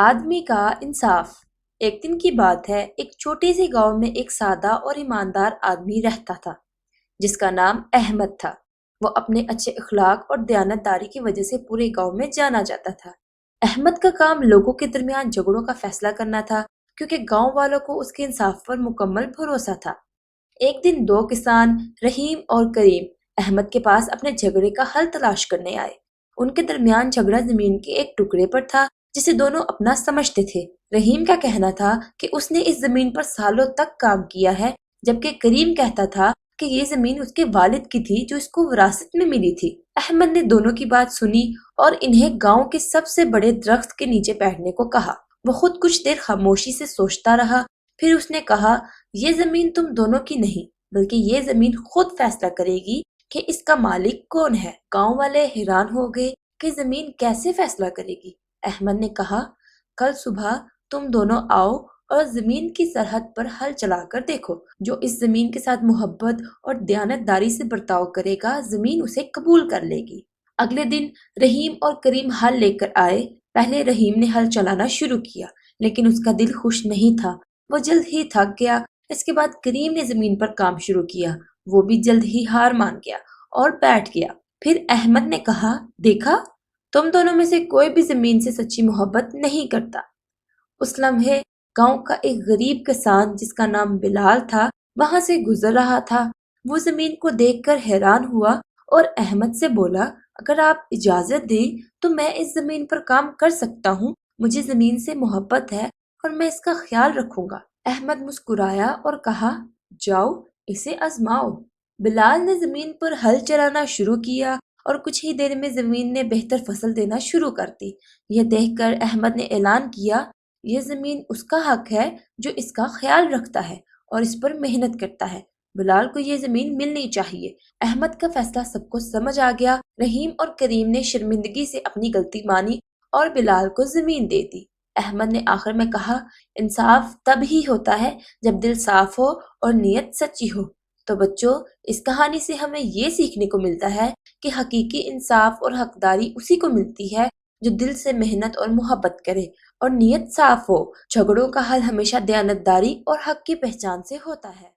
آدمی کا انصاف۔ ایک دن کی بات ہے، ایک چھوٹے سے گاؤں میں ایک سادہ اور ایماندار آدمی رہتا تھا جس کا نام احمد تھا۔ وہ اپنے اچھے اخلاق اور دیانتداری کی وجہ سے پورے گاؤں میں جانا جاتا تھا۔ احمد کا کام لوگوں کے درمیان جھگڑوں کا فیصلہ کرنا تھا، کیونکہ گاؤں والوں کو اس کے انصاف پر مکمل بھروسہ تھا۔ ایک دن دو کسان رحیم اور کریم احمد کے پاس اپنے جھگڑے کا حل تلاش کرنے آئے۔ ان کے درمیان جھگڑا زمین کے ایک ٹکڑے پر تھا جسے دونوں اپنا سمجھتے تھے۔ رحیم کا کہنا تھا کہ اس نے اس زمین پر سالوں تک کام کیا ہے، جبکہ کریم کہتا تھا کہ یہ زمین اس کے والد کی تھی جو اس کو وراثت میں ملی تھی۔ احمد نے دونوں کی بات سنی اور انہیں گاؤں کے سب سے بڑے درخت کے نیچے بیٹھنے کو کہا۔ وہ خود کچھ دیر خاموشی سے سوچتا رہا، پھر اس نے کہا، یہ زمین تم دونوں کی نہیں، بلکہ یہ زمین خود فیصلہ کرے گی کہ اس کا مالک کون ہے۔ گاؤں والے حیران ہو گئے کہ زمین کیسے فیصلہ کرے گی۔ احمد نے کہا، کل صبح تم دونوں آؤ اور زمین کی سرحد پر ہل چلا کر دیکھو۔ جو اس زمین کے ساتھ محبت اور دیانتداری سے برتاؤ کرے گا، زمین اسے قبول کر لے گی۔ اگلے دن رحیم اور کریم ہل لے کر آئے۔ پہلے رحیم نے ہل چلانا شروع کیا، لیکن اس کا دل خوش نہیں تھا۔ وہ جلد ہی تھک گیا۔ اس کے بعد کریم نے زمین پر کام شروع کیا۔ وہ بھی جلد ہی ہار مان گیا اور بیٹھ گیا۔ پھر احمد نے کہا، دیکھا، تم دونوں میں سے کوئی بھی زمین سے سچی محبت نہیں کرتا۔ اس لمحے گاؤں کا ایک غریب کسان جس کا نام بلال تھا وہاں سے گزر رہا تھا۔ وہ زمین کو دیکھ کر حیران ہوا اور احمد سے بولا، اگر آپ اجازت دیں تو میں اس زمین پر کام کر سکتا ہوں۔ مجھے زمین سے محبت ہے اور میں اس کا خیال رکھوں گا۔ احمد مسکرایا اور کہا، جاؤ اسے آزماؤ۔ بلال نے زمین پر ہل چلانا شروع کیا اور کچھ ہی دیر میں زمین نے بہتر فصل دینا شروع کر دی۔ یہ دیکھ کر احمد نے اعلان کیا، یہ زمین اس کا حق ہے جو اس کا خیال رکھتا ہے اور اس پر محنت کرتا ہے۔ بلال کو یہ زمین ملنی چاہیے۔ احمد کا فیصلہ سب کو سمجھ آ گیا۔ رحیم اور کریم نے شرمندگی سے اپنی غلطی مانی اور بلال کو زمین دے دی۔ احمد نے آخر میں کہا، انصاف تب ہی ہوتا ہے جب دل صاف ہو اور نیت سچی ہو۔ تو بچوں، اس کہانی سے ہمیں یہ سیکھنے کو ملتا ہے کہ حقیقی انصاف اور حقداری اسی کو ملتی ہے جو دل سے محنت اور محبت کرے اور نیت صاف ہو۔ جھگڑوں کا حل ہمیشہ دیانتداری اور حق کی پہچان سے ہوتا ہے۔